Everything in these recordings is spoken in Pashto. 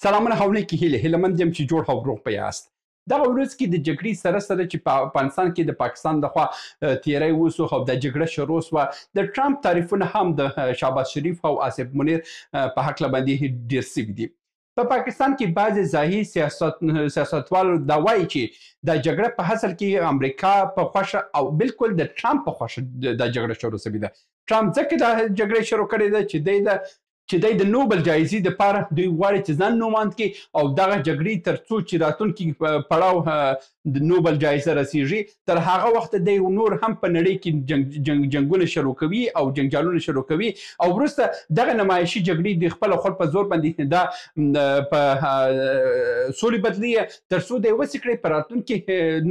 سلامونه حواله کې هیله مند یم چې جوړ او روغ په یاست. دغه ورځ کې د جګړې سره چې په افغانستان کې د پاکستان لخوا تیری وسو او د جګړه شروع سوه د ټرمپ تعریفونه هم د شهباز شریف او آصف منیر په هکله باندې ډېر سوي دي. په پاکستان کې بعضې ظاهري سیاستوال دا وایي چې د جګړه په اصل کې امریکا په خوښه او بالکل د ټرمپ په خوښه د جګړه شروع سوې ده. ټرمپ ځکه د جګړې شروع کړې ده چې د نوبل جایزې دپاره دوی غواړي چې ځان نوماند کړي او دغه جګړې تر څو چې راتلونکي پړاو د نوبل جایزه رسیږي تر هغه وخته دی نور هم په نړۍ کې جنګونه شروع کوي او جنجالونه شروع کوي او وروسته دغه نمایشي جګړې د خپل خود په زور باندې دا په سولې بدلي تر څو دی وسې کړي په راتلونکي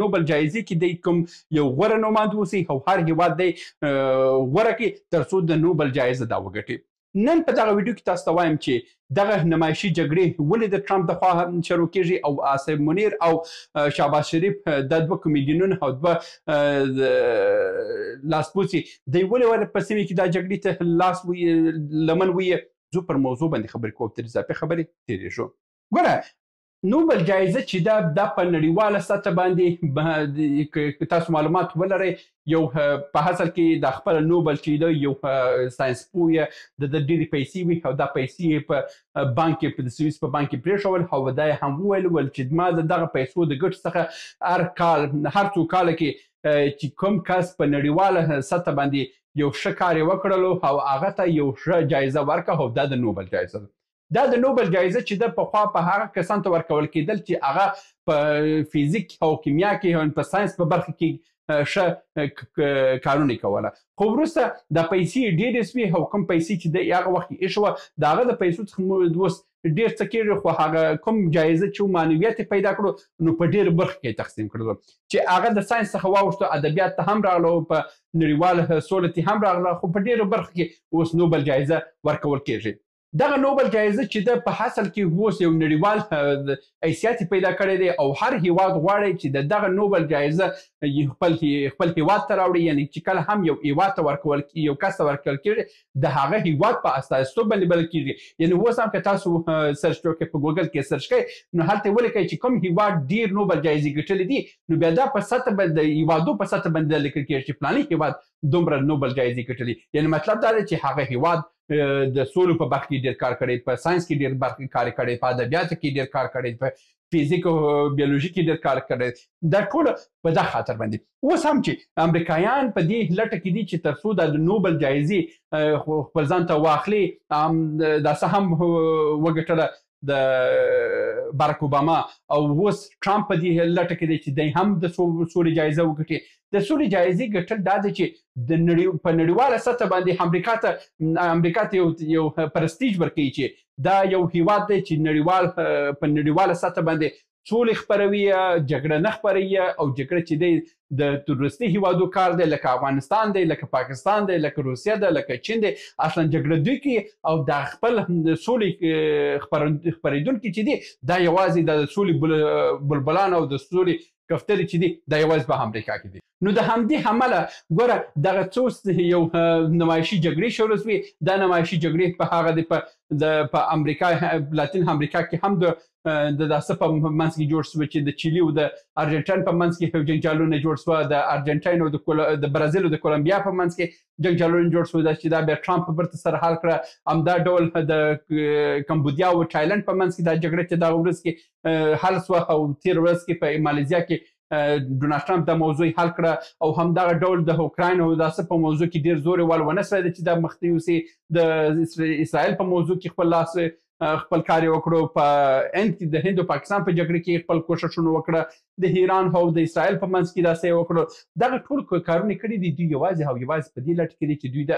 نوبل جایزې کې دی کوم یو غوره نوماند اوسي او هر هېواد دی غوره کړي تر څو د نوبل جایزه دا وګټي. نن په دغه ویډیو کې تاسو ته وایم چې دغه نمایشي جګړې ولې د ټرمپ د خوا شروع کیږي او آصف منیر او شهباز شریف د دوه کمیډینونو او دوه لاسپوڅي دوی ولې په سیمې کې دا جګړې ته لاس لمن ویې زه پر موضوع باندې خبرې کوم تر اضافي خبرې تېرېږو. ګوره نوبل جایزه چې دا په نړیواله سطح باندې تاسو معلومات ولرئ یو په اصل کې د خپل نوبل چې دی یو ساینس پوه د ډېرې پیسې وي او دا پیسې په بانک کې په سویس په بانک کې پرېښول او دا یې هم وویل چې ما د دغه پیسو د ګټو څخه هر څو کاله کې چې کوم کس په نړیواله سطح باندې یو ښه کار یې وکړلو او هغه ته یو ښه جایزه ورکړه او دا د نوبل جایزه ده. دا د نوبل جایزه چې ده پخوا په هغه کسانو ته ورکول کېدل چې هغه په فیزیک او کیمیا کې په ساینس په برخه کې ښه کارونه یې کوله خو وروسته دا پیسې ډېرې سوې او کوم پیسې چې د هغه وخت کې ایښوه د هغه د پیسو څخه اوس ډېر څه کېږي خو هغه کوم جایزه چې معنویت یې پیدا کړو نو په ډېرو برخو کې یې تقسیم کړلو چې هغه د ساینس څخه واوښتو ادبیات ته هم راغله په نړیواله سوله کې هم راغله خو په ډېرو برخو کې اوس نوبل جایزه ورکول کېږي. دغه نوبل جایزه چې ده په اصل کې اوس یو نړیوال حیثیت پیدا کړی دی او هر هیواد غواړي چې دغه نوبل جایزه خپل هیواد ته راوړي یعنی چې کله هم یو هیواد ته ورکول یو کس ته ورکول کېږي د هغه هیواد په استازیتوب باندې بلل کېږي یعنی اوس هم که تاسو سرچ وکړئ په ګوګل کې سرچ کوئ نو هلته ولیکئ چې کوم هیواد ډېر نوبل جایزې ګټلې دي نو بیا دا په سطح د هیوادو په سطح باندې لیکل کېږي چې فلاني هیواد دومره نوبل جایزې ګټلې یعنی مطلب دا دی چې هغه هیواد د سولو په برخه کې ډېر کار کړی په ساینس کې ډېر کار کړی په ادبیاتو کې ډېر کار کړی په فیزیک او بیولوژي کې ډېر کار کړی دا ټول په دغه خاطر باندې اوس هم چې امریکایان په دې لټه کې دي چې تر څو د نوبل جایزې خپل ځان ته واخلي دا څه هم وګټله د باراک اوباما او اوس ټرمپ په دې لټه کې دی چې دی هم د سولې جایزه وګټي. د سولې جایزې ګټل دا دی چې په نړیواله سطح باندې امریکا ته یو پرستیج ورکوي چې دا یو هیواد دی چې په نړیواله سطح باندې سولې خپروي جګړه نه خپروي او جګړه چې دی د تروریستي هیوادو کار دی لکه افغانستان دی لکه پاکستان دی لکه روسیه ده لکه چین دی اصلا جګړه دوی کوي او د خپل سولې خپرېدونکي چې دي دا یوازې د سولې بلبلان او د سولې کفترې چې دي دا یوازې په امریکا کې دي. نو د همدې همله ګوره دغه څو یو نمایشي جګړې شروع سوې دا نمایشي جګړې په هغه په امریکا لاتین امریکا کې هم د داسې په منځ کې جوړ سوه چې د چیلي او د ارجنټاین په منځ کې جنجالونه جوړ سوه د ارجنټاین او د برازیل او د کولمبیا په منځ کې جنجالونه جوړ سوه چې دا بیا ټرمپ برته سره حل کړه همدا ډول د کمبودیا او تایلند په منځ کې دا جګړه چې دغه ورځ کې حل سوه او تېره ورځ کې په مالیزیا کې ډونالډ ټرمپ دا موضوع حل کړه او همدغه ډول د اوکراین او داسې په موضوع کې ډېر زور یې ونه سوی چې دا مخته یوسي د اسرائیل په موضوع کې خپل لاس خپل کار یې وکړو په د هند او پاکستان په جګړه کې خپل کوښښونه وکړه د ایران او د اسرائیل په منځ کې داسې یې وکړو دغه ټول کارونه کړي دي دوی یوازې او یوازې په دې لټه کې دي چې دوی د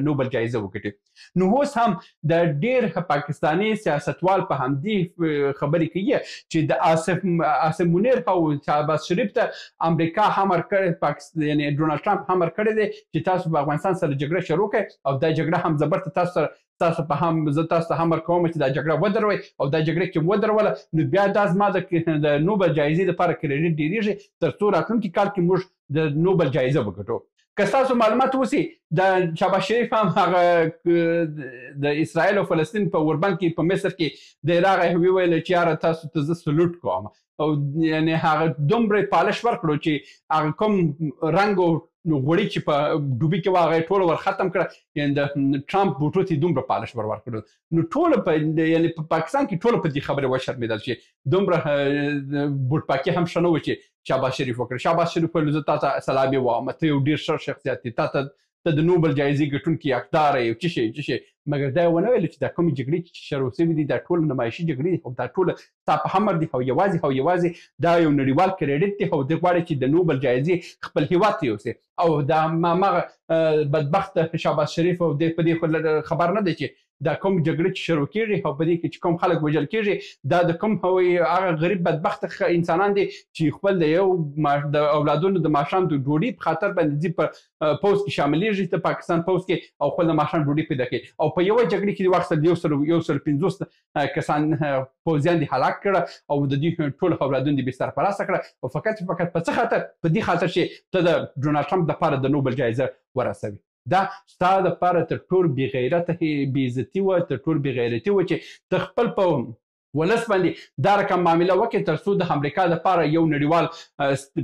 نوبل جایزه وګټي. نو اوس هم د ډېر پاکستاني سیاستوال په همدې خبرې کوي چې د آصف منیر او شهباز شریف ته امریکا امر کړی یعنی ډونالډ ټرمپ امر کړی دی چې تاسو په افغانستان سره جګړه شروع کړئ او دا جګړه هم زبرته تاسو په هم زه تاسو ته امر کوم چې دا جګړه ودروئ او دا جګړه کې ودروله نو بیا دا زما د نوبل جایزې لپاره کریډیټ ډېرېږي تر څو راتلونکي کال کې موږ د نوبل جایزه وګټو. که ستاسو معلومات اوسي د شهباز شریف هم هغه د اسرائیل او فلسطین په اوربند کې په مصر کې دی راغی وویل چې یاره تاسو ته زه سلوټ کوم او یعنې هغه دومره پالش ورکړو چې هغه کوم رنګ او غوړي چې په ډوبي کې وه هغه یې ټوله ور ختم کړه یعنې د ټرمپ بوټو ته یې دومره پالش ور ورکړو نو ټوله په یعنې په پاکستان کې ټوله په دې خبرې وشرمېدل چې دومره بوټ پاکي هم ښه نه و چې شهباز شریف وکړه شهباز شریف ویل زه تا ته سلامي وایم ته یو ډېر ښه شخصیت دی تا ته د نوبل جایزې ګټونکي حقداره یې څه شی مګر دا یې ونه ویل چې دا کومې جګړې چې شروع سوي دي دا ټول نمایشي جګړې دي او دا ټوله ستا په امر دي او یوازې دا یو نړیوال کریډټ دی او دی غواړي چې د نوبل جایزې خپل هیواد ته یوسي او دا هماغه بدبخت شهباز شریف او دی په دې خبر نه دی چې دا کوم جګړه چې شروع کېږي او په دې کې چې کوم خلک وژل کېږي دا د کوم هغه غریب بدبخت انسانان دي چې خپل د یو د اولادونو د ماښام د ډوډۍ په خاطر باندې ځي په پوځ کې شاملېږي د پاکستان پوځ کې او خپل د ماښام ډوډۍ پیدا کوي او په یوه جګړه کې واخیستل 150 کسان پوځیان دي هلاک کړه او د دوی ټول اولادونه دي بې سرپرسته کړه او فقط په څه خاطر په دې خاطر چې ته د ډونالډ ټرمپ دپاره د نوبل جایزه ورسوي دا ستا دپاره تر ټول بې غیرته بې عزتي وه تر ټول بې غیرتي وه چې ته خپل په ولس باندې دا رقم معامله وکړې تر څو د امریکا دپاره یو نړیوال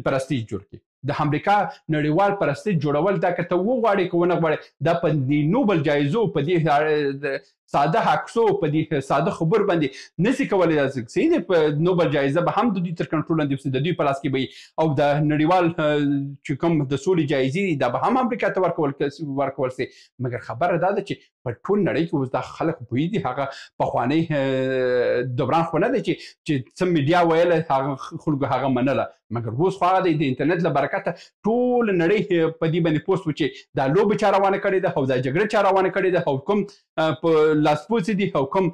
پرستیج جوړ کړي د امریکا نړیوال پرستیج جوړول دا که ته وغواړې که ونه غواړې دا په دې نوبل جایزو په دې ساده عکسو په دې ساده خبر باندې نشي کولی صحیح دی په نوبل جایزه به هم د دوی تر کنټرول لاندې وي د دوی په لاس کې به او د نړیوال چې کوم د سولې جایزې دي دا به هم امریکا ته ورکول سي مګر خبره دا ده چې په ټول نړۍ کې اوس دا خلک پوهېږي هغه پخوانی دوران خو نه دی چې څه میډیا ویله هغه خلکو هغه منله مګر اوس خو هغه د انټرنیټ له برکته ټول نړۍ په دې باندې پوسټ و چې دا لوبه چا روانه کړې ده او دا جګړه چا روانه کړې ده او کوم په لاسپوڅي دي او کوم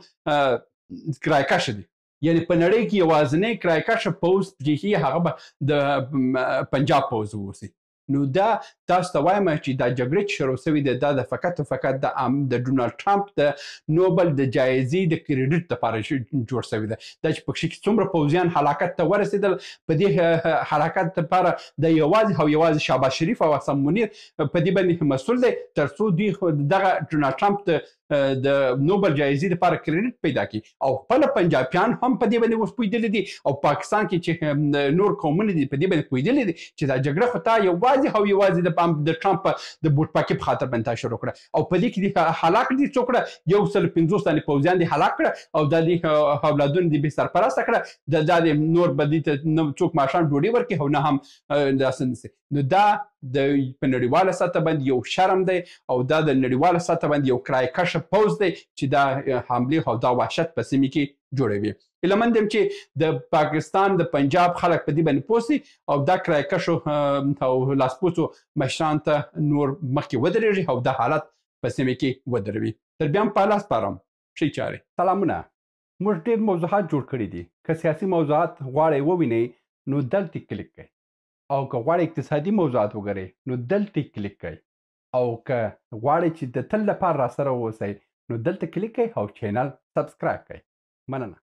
کرایکشه دي یعنې په نړۍ کې یوازینی کرایکشه پوځ چې هغه به د پنجاب پوځ واوسي نو دا تاسو ته وایم چې دا جګړه چې شروع سوې ده دا د فقط د ډونالډ ټرمپ د نوبل د جایزې د کریډټ دپاره جوړ سوې ده دا چې پکښې کې څومره پوځیان هلاکت ته ورسېدل په دې هلاکت دپاره د یوازې شهباز شریف او حسن منیر په دې باندې مسؤل دی تر څو دوی دغه ډونالډ ټرمپ د نوبل جایزې لپاره کریډټ پیدا کړي او خپل پنجابیان هم په دې باندې اوس پوهېدلي دي او پاکستان کې چې نور قومونه دي په دې باندې پوهېدلي دي چې دا جګړه خو تا یوازې د ټرمپ د بوټ پاکي په خاطر باندې تا شروع کړه او په دې کې دي هلاک دي څو کړه 150 تنې پوځیان دي هلاک کړه او دا دې اولادونه دي بې سرپرسته کړه دا دې نور به دې ته نه څوک ماښام ډوډۍ ورکړي او نه هم داسې نسي نو دا په نړیواله سطح باندې یو شرم دی او دا د نړیواله سطح باندې یو کرایکشه پوځ دی چې دا حملې او دا وحشت په سیمې کې جوړوي هیله مند یم چې د پاکستان د پنجاب خلک په دې باندې پوه سي او دا کرایکشو او لاسپوڅو مشران ته نور مخکې ودرېږي او دا حالت په سیمې کې ودروي تر بیا هم په الله سپارم ښې چارې سلامونه موږ ډېر موضوعات جوړ کړي دي که سیاسي موضوعات غواړئ ووینئ نو دلته کلیک کړئ او که غواړئ اقتصادي موضوعات وګورئ نو دلته کلیک کړئ او که غواړئ چې د تل لپاره راسره واوسئ نو دلته کلیک کړئ او چینل سبسکرایب کړئ مننه